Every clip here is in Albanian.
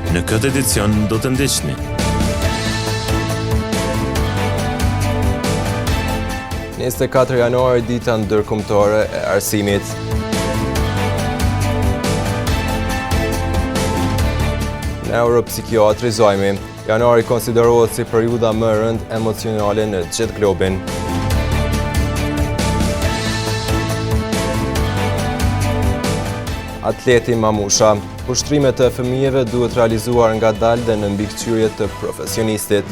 Në këtë edicion do të ndiqni. Njëzet e 4 januar dita ndërkombëtare e arsimit. Neuropsikiatrizojmi. Janari konsiderohet si periudha më e rëndë emocionale në gjithë globin. Atleti Mamusha. Ushtrimet e fëmijëve duhet realizuar ngadalë dhe në mbikëqyrje të profesionistit.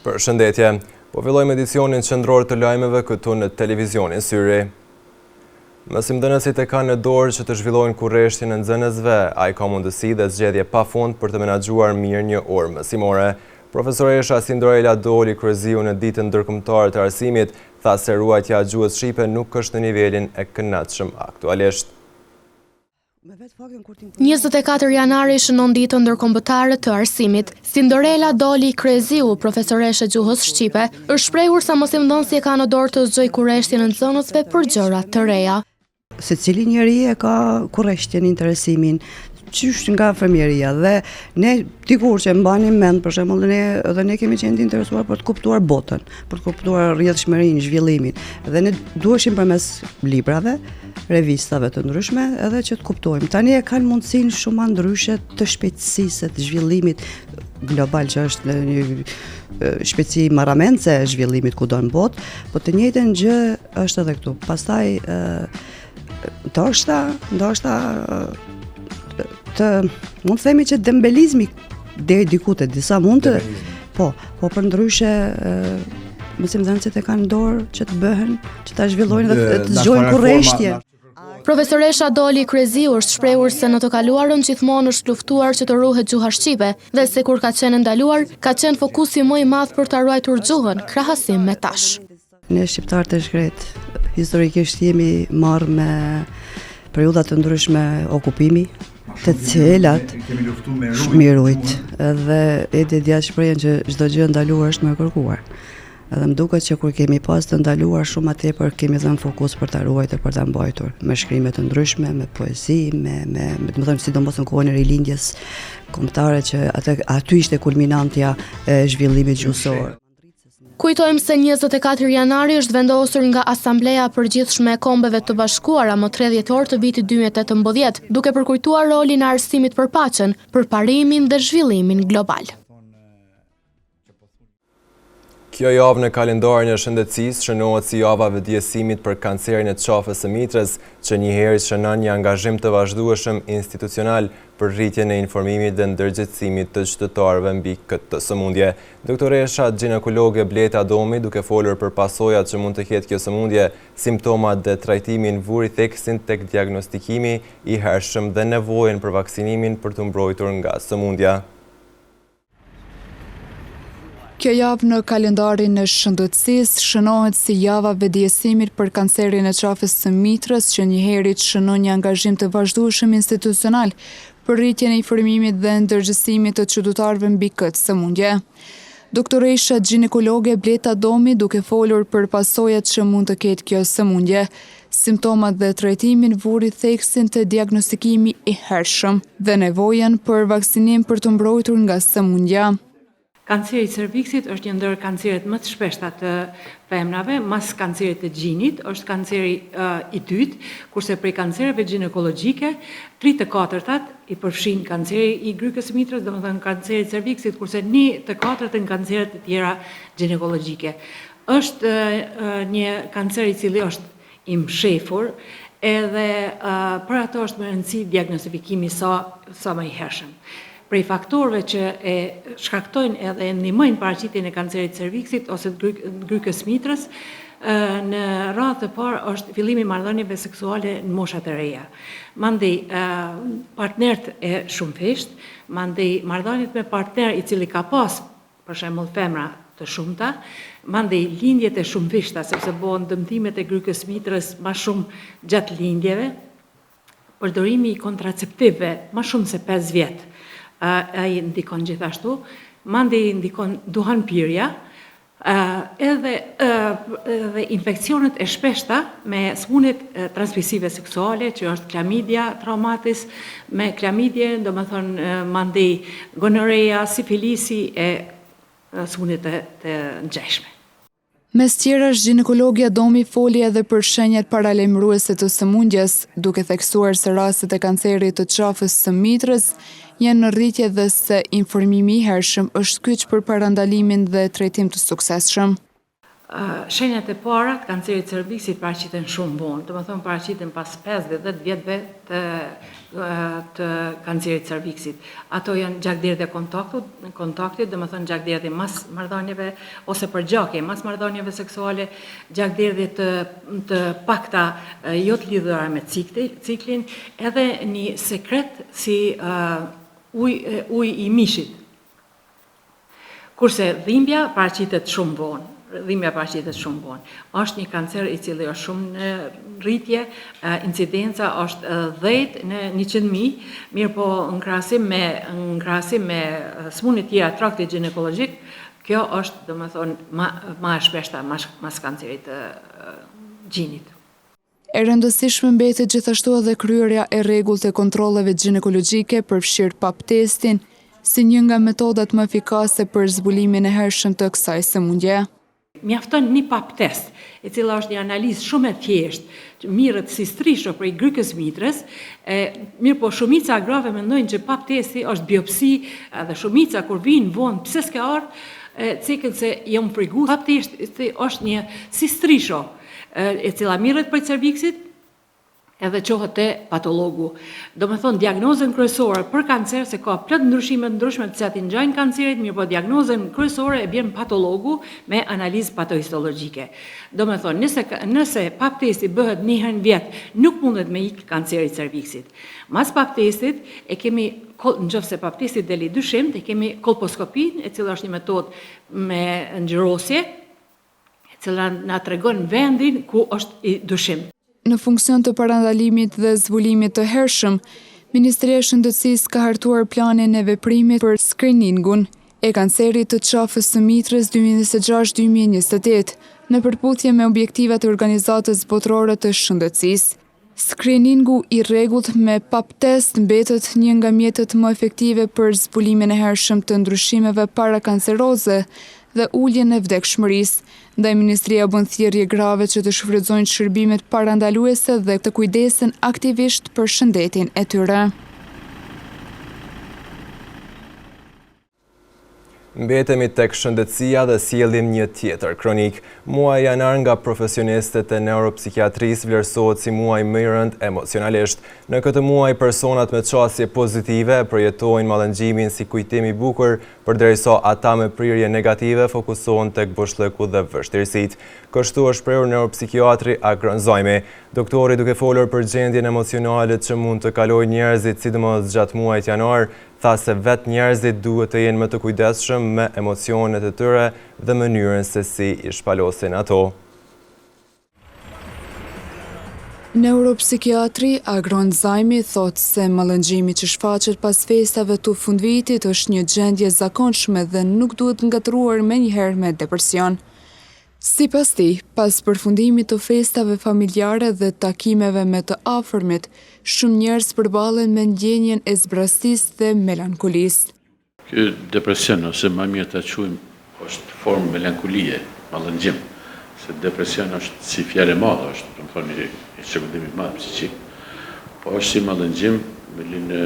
Përshëndetje. Po fillojmë edicionin qendror të lajmeve këtu në televizionin Syri. Mësimdhënësit e kanë në dorë që të zhvillojnë kurreshtjen e nxënësve, ai ka mundësi dhe zgjedhje pafund për të menaxhuar mirë një orë mësimore. Profesoresha Sindorela Doli Kreziu në ditën ndërkombëtare të arsimit tha se ruajtja e gjuhës shqipe nuk është në nivelin e këndshëm aktualisht. 24 janari shënon ditën ndërkombëtare të arsimit. Sindorela Doli Kreziu, profesoreshe gjuhës shqipe, është shprehur sa mësimdhënësi ka në dorë të zgjojë kurreshtjen e nxënësve për gjëra të reja. Secili njeri e ka kurreshtjen, interesimin, qysh nga fëmijëria dhe ne dikur që mbanim mend, për shembull, ne kemi qenë të interesuar për të kuptuar botën, për të kuptuar rrjedhshmërinë, zhvillimin, dhe ne duheshim përmes librave, revistave të ndryshme edhe që të kuptojmë. Tani e kanë mundësinë shumë ndryshe të shpejtësisë të zhvillimit global që është një shpejtësi marramendse e zhvillimit kudo në botë, po të njëjtën gjë është edhe këtu. Pastaj ndoshta mund të themi që dembelizmi deri diku te disa mund të po për ndryshe mësimdhënësit e kanë dorë që të bëhen, që ta zhvillojnë dhe të zgjojnë kurreshtjen. Profesoresha Doli Kreziu është shprehur se në të kaluarën gjithmonë është luftuar që të ruhet gjuha shqipe dhe se kur ka qenë ndaluar, ka qenë fokusi më i madh për ta ruajtur gjuhën krahasim me tash. Ne shqiptarët e shkretë historikisht jemi marrë me periudha të ndryshme okupimi, të cilat shmirujt, edhe e dia shprehen që çdo gjë e ndaluar është më e kërkuar. Edhe më duket që kur kemi pas të ndaluar shumë më tepër kemi dhënë fokus për ta ruajtur, për ta mbajtur, me shkrime të ndryshme, me poezi, me të thënë sidomos në kohën e rilindjes kombëtare që aty ishte kulminantja e zhvillimit gjuhësor. Kujtojmë se 24 janari është vendosur nga Asambleja e Përgjithshme e Kombeve të Bashkuara më 30 orë të vitit 2018, duke përkujtuar rolin e arsimit për paqen, për parimin dhe zhvillimin global. Kjo javë në kalendarin e shëndetësisë shënohet si java e vëdjesimit për kancerin e qafës së mitrës, që njëherë shënon një angazhim të vazhdueshëm institucional për rritjen e informimit dhe ndërgjegjësimit të qytetarëve mbi këtë sëmundje. Doktoresha ginekologe Bleta Domi, duke folur për pasojat që mund të ketë kjo sëmundje, simptomat dhe trajtimin vuri theksin tek diagnostikimi i hershëm dhe nevojën për vaksinimin për të mbrojtur nga sëmundja. Kjo javë në kalendarin e shëndetësisë shënohet si java vëdjesimit për kancerin e qafës së mitrës, që njëherët shënon një angazhim të vazhdueshëm institucional për rritjen e informimit dhe ndërgjegjësimit të qytetarëve mbi këtë sëmundje. Doktoresha ginekologe Bleta Domi, duke folur për pasojat që mund të ketë kjo sëmundje, simptomat dhe trajtimin vuri theksin të diagnostikimi i hershëm dhe nevojën për vaksinim për të mbrojtur nga sëmundja. Kanceri i cerviksit është një ndër kanceret më të shpeshta të femrave, mas kancerit të gjinit, është kanceri i dytë, kurse prej kancereve ginekologjike, 3/4 i përfshin kanceri i grykës së mitrës, domethënë kanceri i cerviksit, kurse 1/4 në kanceret të tjera ginekologjike. Është një kancer i cili është i mshefur, edhe për ato është më rëndësi diagnostifikimi sa më i hershëm. Prej faktorëve që e shkaktojnë edhe ndihmojnë paraqitjen e kancerit cerviksit ose grykës mitrës, në radhë të parë është fillimi i marrëdhënieve seksuale në moshat e reja. Mandej partnerët e shumëfisht, mandej marrëdhëniet me partner i cili ka pas, për shembull femra të shumta, mandej lindjet e shumëfishta, sepse bëhen dëmtimet e grykës mitrës më shumë gjatë lindjeve, përdorimi i kontraceptivëve më shumë se 5 vjet. Ai ndikon gjithashtu, mandej ndikon duhanpirja, Edhe infekcionet e shpeshta me smunit transmisive seksuale, që është klamidia traumatis, me klamidje, do më thonë mandej gonoreja, sifilisi e smunit të ngjeshme. Mes tjerash, ginekologja Domi foli edhe për shenjat paralajmëruese të sëmundjes, duke theksuar se rastet e kancerit të qafës së mitrës janë në rritje dhe se informimi i hershëm është kyç për parandalimin dhe trajtim të suksesshëm. Shenjat e para të kancerit cerviksit paraqiten shumë vonë, do të thonë paraqiten pas 5-10 vjetëve të kancerit cerviksit. Ato janë gjakderdhja e kontaktit, do të thonë gjakderdhje mas marrëdhënieve ose përgjakje mas marrëdhënieve seksuale, gjakderdhje të pakta jo të lidhura me ciklin, edhe një sekret si uji i mishit. Kurse dhimbja paraqitet shumë vonë. Është një kancer i cili është shumë në rritje, incidenca është 10 në 100.000, mirë po në krahasim me smundje tjera traktit ginekologjik, kjo është, domethënë, më e shpeshta mas kancerit të gjinit. E rëndësishme mbetet gjithashtu edhe kryerja e rregullt e kontrolleve ginekologjike, përfshirë pap testin, si një nga metodat më efikase për zbulimin e hershëm të kësaj sëmundje. Mjafton një pap test, e cila është një analizë shumë e thjeshtë, mirët si strisho prej grykës mitrës, mirë po shumica grave mendojnë që pap testi është biopsi, dhe shumica kur vinë vonë pse s'ka ardhur, cikën se jam frigu. Pap testi është një si strisho, e cila mirët prej cerviksit, edhe qohet te patologu. Do me thonë, diagnozën kryesore për kancer, se ka plot ndryshime të ndryshme të cilat i ngjajnë kancerit, mirë po diagnozën kryesore e bën patologu me analizë patohistologjike. Do me thonë, nëse pap testi bëhet një herë në vit, nuk mundet me ik kanceri i cerviksit. Mas pap testit e kemi, nëse pap testi deli dyshim, e kemi kolposkopin, e cila është një metodë me ngjyrosje, e cila na tregon vendin ku është i dyshim. Në funksion të parandalimit dhe zbulimit të hershëm, Ministria e Shëndetësisë ka hartuar planin e veprimit për screeningun e kancerit të qafës së mitrës 2026-2028 në përputhje me objektivat e Organizatës Botërore të Shëndetësisë. Screeningu i rregullt me pap test mbetet një nga mjetet më efektive për zbulimin e hershëm të ndryshimeve parakanceroze dhe uljen e vdekshmërisë, ndaj Ministria bën thirrje grave që të shfrytëzojnë shërbimet parandaluese dhe të kujdesen aktivisht për shëndetin e tyre. Mbetemi tek shëndetësia dhe sjellim një tjetër kronik. Muaji janar nga profesionistët e neuropsikiatrisë vlerësohet si muaj më i rënd emocionalisht. Në këtë muaj personat me çësje pozitive përjetojnë mallëngjimin si kujtim i bukur, përderisa ata me prirje negative fokusohen tek boshllëku dhe vështirësitë. Kështu është shprehur neuropsikiatri Agron Zajmi. Doktori, duke folur për gjendjen emocionale që mund të kalojnë njerëzit sidomos gjatë muajit janar, tha se vetë njerëzit duhet të jenë më të kujdesshëm me emocionet e tyre dhe mënyrën se si i shpalosin ato. Neuropsikiatri Agron Zajmi thot se mallëngjimi që shfaqet pas festave të fundvitit është një gjendje zakonshme dhe nuk duhet ngatruar menjëherë me depresion. Sipas tij, pas përfundimit të festave familjare dhe takimeve me të afërmit, shumë njerëz përballen me ndjenjen e zbrastisë dhe melankolisë. Ky depresion, ose më mirë ta quajmë, është formë melankolie, mallëngjim. Se depresion është si fjalë e madhe, është, do të thonë, një çrregullim i madh psiqik. Po është si mallëngjim, në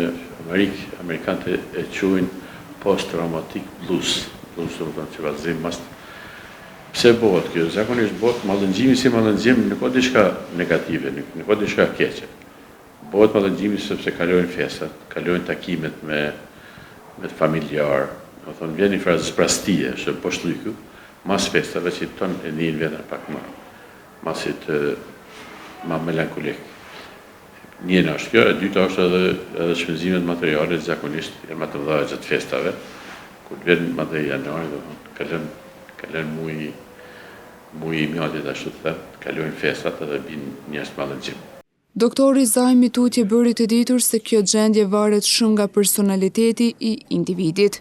Amerikanët e quajnë post-traumatic blues. Blues do të thonë që vazhdim mas. Pse bëhet kjo? Zakonisht bëhet mallëngjimi si mallëngjim, nuk ka diçka negative, nuk ka diçka keqe. Bëhet mallëngjimi sepse kalojnë festat, kalojnë takimet me familjar, do të thonë vjen një frazë zbrastie, është boshllëku, mas festave që ton e njën vjetër pak më, masit ma melankolik. Njëna është kjo, e dyta është edhe shpenzimet materiale zakonisht janë më të mëdha gjatë festave, kur vjen më të janari, do të thonë, kalon muj i mjatit ashtu të thënë, kalojnë festat edhe bin njerëz mallëngjim. Doktori Zajmi tutje bëri të ditur se kjo gjendje varet shumë nga personaliteti i individit.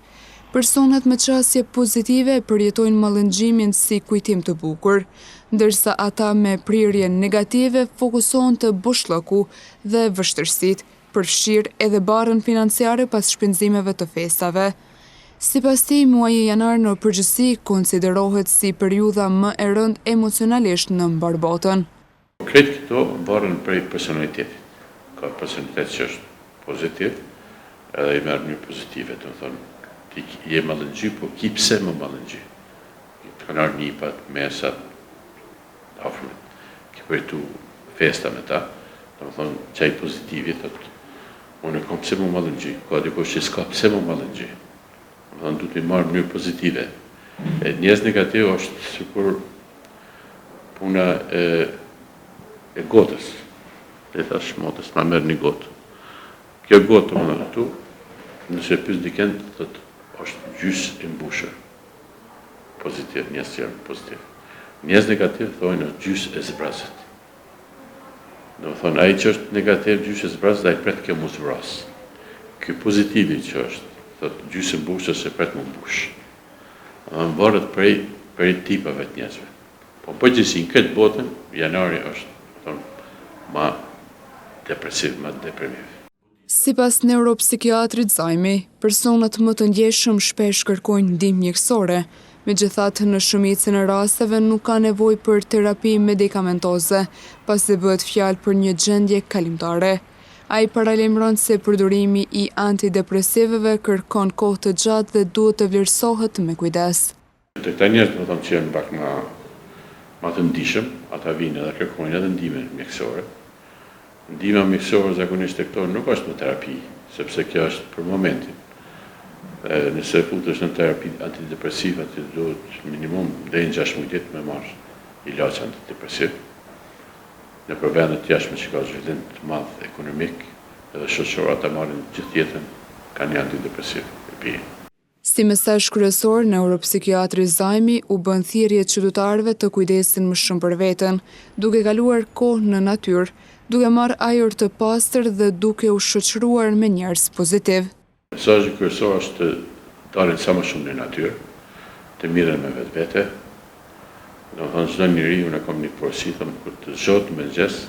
Personat me qasje pozitive përjetojnë mallëngjimin si kujtim të bukur, ndërsa ata me prirje negative fokusohen të boshllëku dhe vështirësitë, përfshirë edhe barrën financiare pas shpenzimeve të festave. Sipas tij, muaji janar në përgjithësi konsiderohet si periudha më e rëndë emocionalisht në mbar botën. Kretë këto barën prej personalitetit. Ka personalitet që është pozitiv, edhe i merë një pozitive, të më thonë, ti je mallëngji, po ki pse më mallëngji? Të kanë arë nipat, mesat, afrmet, ki përtu festa me ta, të më thonë, qaj pozitivit, unë e kom pse më mallëngji, ka dikush që s'ka pse më mallëngji. Të më thonë, du të i marë mënyrë pozitive. Njerëz negativ është sikur puna e gotës. Le thash motës, ma merë një gotë. Kjo gotë më në tu, nëse pys diken, është gjysë e mbushër. Pozitiv, njerëz që janë pozitiv. Njerëz negativ thojnë është gjysë e zbrazët. Do më thonë, ai që është negativ gjysë e zbrazët, ai pret kjo mu zbrazë. Kjo pozitivi që është, thotë gjysë e mbushër se pret mu mbushë. Më varet prej tipave të njerëzve. Po përgjithësi në këtë botën, janari është ma depresiv, ma deprimiv. Sipas neuropsikiatrit Zajmi, personat më të ndjeshëm shpesh kërkojnë ndihmë mjekësore, megjithatë në shumicën e rasteve nuk ka nevojë për terapi medikamentoze, pasi bëhet fjalë për një gjendje kalimtare. Ai paralajmëron se përdorimi i antidepresivëve kërkon kohë të gjatë dhe duhet të vlerësohet me kujdes. Të këta njerëz më thonë që janë pak ma të ndishëm, ata vinë edhe kërkojnë edhe ndihmë mjekësore. Ndihma mjekësore zakonisht e këto nuk është në terapi, sepse kjo është për momentin. Nëse futesh në terapi antidepresiv, aty duhet minimum deri në 6 muaj me marrë ilaç antidepresiv. Në vendet jashtme që ka zhvillim të madh ekonomik edhe shoqëror, ata marrin gjithë jetën kanë një antidepresiv e pi. Si mesazh kryesor, neuropsikiatri Zajmi u bën thirrje qytetarëve të kujdesin më shumë për veten, duke kaluar kohë në natyrë, duke marrë ajër të pastër dhe duke u shoqëruar me njerëz pozitiv. Mesazhi kryesor është të dalin sa më shumë në natyrë, të mirën me vetvete. Do të thonë çdo njeri, unë kam një porosi, thëmë, kur të zhot me mëngjes,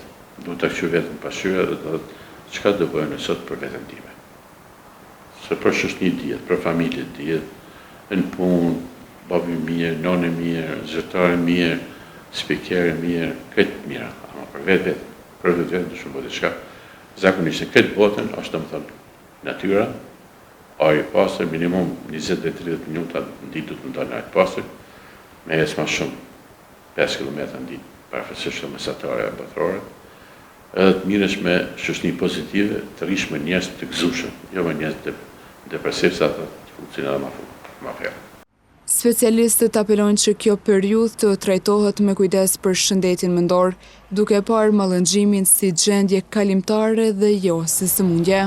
duhet ta kthy veten pasqyra dhe të thotë çka do bëjmë sot për veten time. Se për shoqëni dihet, për familje dihet, në punë, babi mirë, nonë mirë, zyrtare mirë, speaker mirë, këtë mirë, ama për vetë, për vetë të shumë bëhet diçka. Zakonisht këtë botën është domethënë natyra, ajri i pastër, minimum 20 deri 30 minuta në ditë do të ndalë ajri i pastër, me ecë më shumë 5 km në ditë, parafësisht mesatare e botërore, edhe të miresh me shoqëni pozitive, të rish me njerëz të gëzueshëm, jo me njerëz depresiv, sa të funksionojnë më ferm. Specialistët apelojnë që kjo periudhë të trajtohet me kujdes për shëndetin mendor, duke parë mallëngjimin si gjendje kalimtare dhe jo si sëmundje.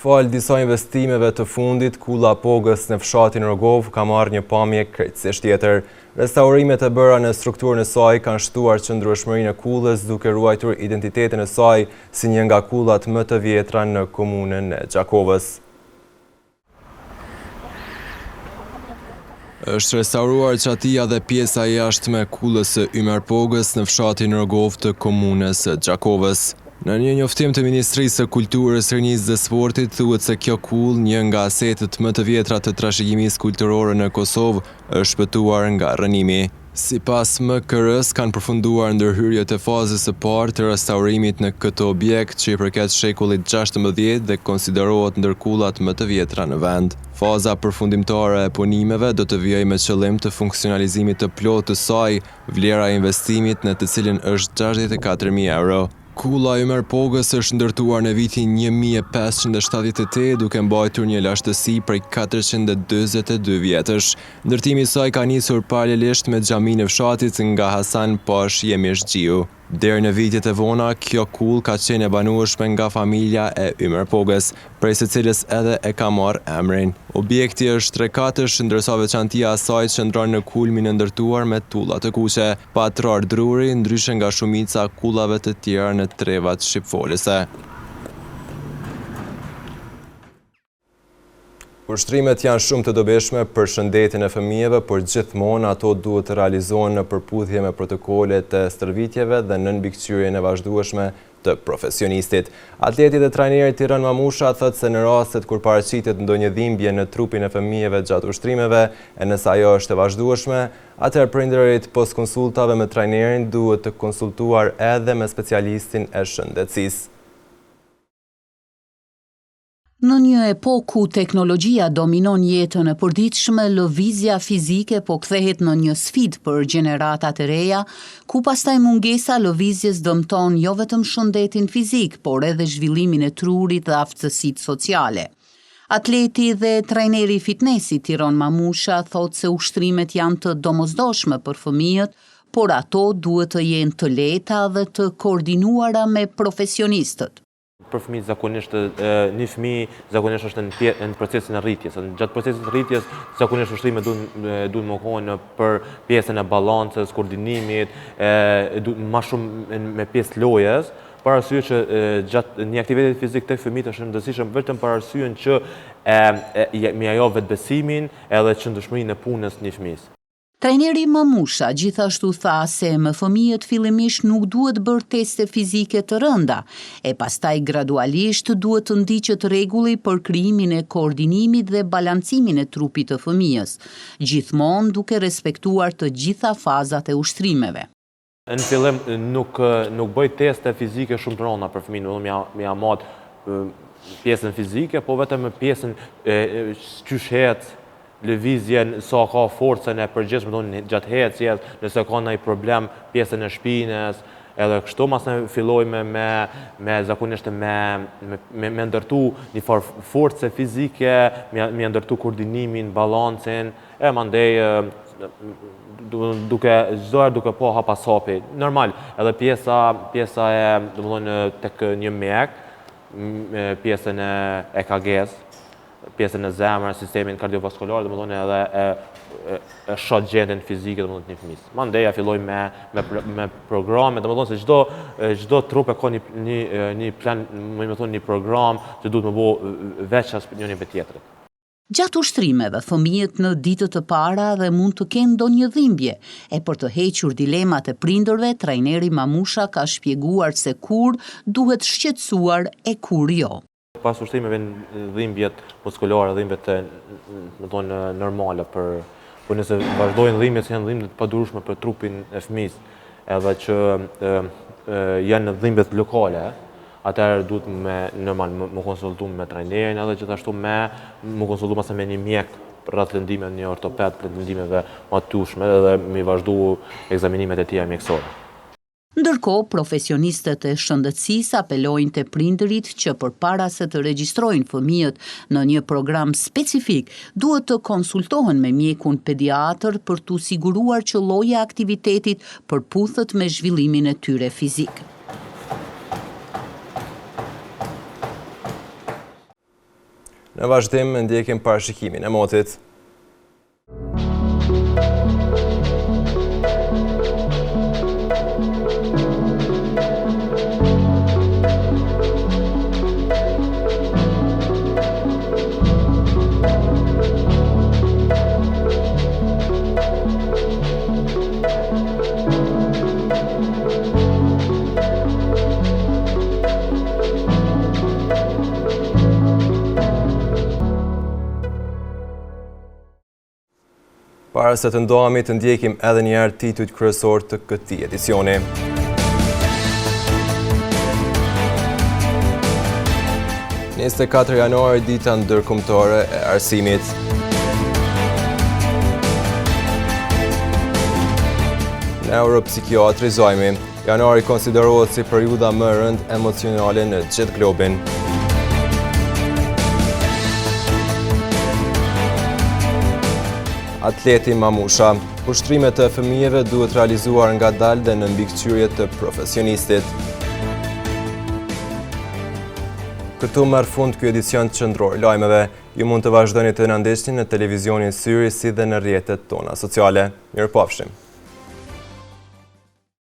Falë disa investimeve të fundit, kulla Pogës në fshatin Rogov ka marrë një pamje krejtësisht tjetër. Restaurimet e bëra në strukturën e saj kanë shtuar qëndrueshmërinë e kullës duke ruajtur identitetin e saj si një nga kullat më të vjetra në komunën e Gjakovës. Është restauruar qatia dhe pjesa e jashtme e kullës së Ymer Pogës në fshatin Rogov të komunës së Gjakovës. Në një njoftim të Ministrisë së Kulturës, Rinisë dhe Sportit, thuhet se kjo kull, një nga asetet më të vjetra të trashëgimisë kulturore në Kosovë, është shpëtuar nga rënimi. Sipas MKR-s kanë përfunduar ndërhyrjet e fazës së parë të restaurimit në këtë objekt që i përket shekullit 16 dhe konsiderohet ndër kullat më të vjetra në vend. Faza përfundimtare e punimeve do të vijojë me qëllim të funksionalizimit të plotë të saj, vlera e investimit në të cilin është 64.000 euro. Kulla Ymer Pogës është ndërtuar në vitin 1578 duke mbajtur një lashtësi prej 422 vjetësh. Ndërtimi i saj ka nisur paralelisht me xhaminë e fshatit nga Hasan Pash Yemirxhiu. Deri në vitet e vona, kjo kull ka qenë e banueshme nga familja e Ymer Pogës, prej së cilës edhe e ka marrë emrin. Objekti është trekatësh, ndërsa veçantia e saj qëndron në kulmin e ndërtuar me tulla të kuqe, pa trar druri, ndryshe nga shumica kullave të tjera në trevat shqipfolëse. Ushtrimet janë shumë të dobishme për shëndetin e fëmijëve, por gjithmonë ato duhet të realizohen në përputhje me protokollet e stërvitjeve dhe në mbikëqyrjen e vazhdueshme të profesionistit. Atleti dhe trajneri Tiran Mamusha thot se në rastet kur paraqitet ndonjë dhimbje në trupin e fëmijëve gjatë ushtrimeve, e nëse ajo është e vazhdueshme, atëherë prindërit pas konsultave me trajnerin duhet të konsultuar edhe me specialistin e shëndetësisë. Në një epokë ku teknologjia dominon jetën e përditshme, lëvizja fizike po kthehet në një sfidë për gjeneratat e reja, ku pastaj mungesa lëvizjes dëmton jo vetëm shëndetin fizik, por edhe zhvillimin e trurit dhe aftësitë sociale. Atleti dhe trajneri fitnessit Tiran Mamusha thot se ushtrimet janë të domosdoshme për fëmijët, por ato duhet të jenë të lehta dhe të koordinuara me profesionistët. Për fëmijët zakonisht një fëmijë zakonisht është në procesin e rritjes. Gjatë procesit të rritjes zakonisht ushtrimet duhen më kohën për pjesën e balancës, koordinimit, më shumë me pjesë lojës, për arsye që gjatë një aktiviteti fizik tek fëmijët është rëndësishëm vetëm për arsyen që me ajo vetbesimin edhe qëndrueshmërinë e punës një fëmijës. Trajneri Mamusha gjithashtu tha se me fëmijët fillimisht nuk duhet bërë teste fizike të rënda, e pastaj gradualisht duhet të ndiqet rregulli për krijimin e koordinimit dhe balancimin e trupit të fëmijës, gjithmonë duke respektuar të gjitha fazat e ushtrimeve. Në fillim nuk bëj teste fizike shumë të rënda për fëmijën, me amat pjesën fizike, po vetëm pjesën qysh hec, lëvizjen, sa ka forcën e përgjithshme gjatë hecjes, nëse ka ndonjë problem pjesën e shpinës, edhe kështu mas ne fillojmë me zakonisht me ndërtu një farë force fizike, me ndërtu koordinimin, balancin, e mandej duke po hapas hapi. Normal, edhe pjesa e tek një mjek, pjesën e EKG-s, pjesën e zemrës, sistemin kardiovaskular, edhe e shoh gjendjen fizike të një fëmijës. Mandeja filloj me programe, se çdo trup e ka një plan, një program që duhet më bëu veç as njëri për tjetrin. Gjatë ushtrimeve, fëmijët në ditët e para dhe mund të kenë ndonjë dhimbje, e për të hequr dilemat e prindërve, trajneri Mamusha ka shpjeguar se kur duhet shqetësuar e kur jo. Pas ushtrimeve dhimbjet muskulare, dhimbjet normale, por nëse vazhdojnë dhimbjet, janë dhimbjet padurueshme për trupin e fëmijës, edhe që janë dhimbjet lokale, atëherë duhet me konsultu me trajnerin, edhe gjithashtu me konsultu me një mjek rreth lëndimeve, një ortoped për lëndimeve më të tushme, edhe me vazhdu ekzaminimet e tjera mjekësore. Ndërkohë, profesionistët e shëndetësisë apelojnë te prindërit që përpara se të regjistrojnë fëmijët në një program specifik, duhet të konsultohen me mjekun pediatër për t'u siguruar që lloji i aktivitetit përputhet me zhvillimin e tyre fizik. Në vazhdim ndjekim parashikimin e motit. Para se të ndohemi të ndjekim edhe njerë titujt kryesor të këtij edicioni. Njëzet e 4 januar dita ndërkombëtare e arsimit. Neuropsikiatrizojmi. Janari konsiderohet si periudha më e rëndë emocionale në gjithë globin. Atleti Mamusha. Ushtrimet të fëmijëve duhet realizuar ngadalë dhe në mbikëqyrje të profesionistit. Këtu merr fund ky edicion qendror lajmeve. Ju mund të vazhdoni të na ndjeni në televizionin Syri si dhe në rrjetet tona sociale. Mirupafshim.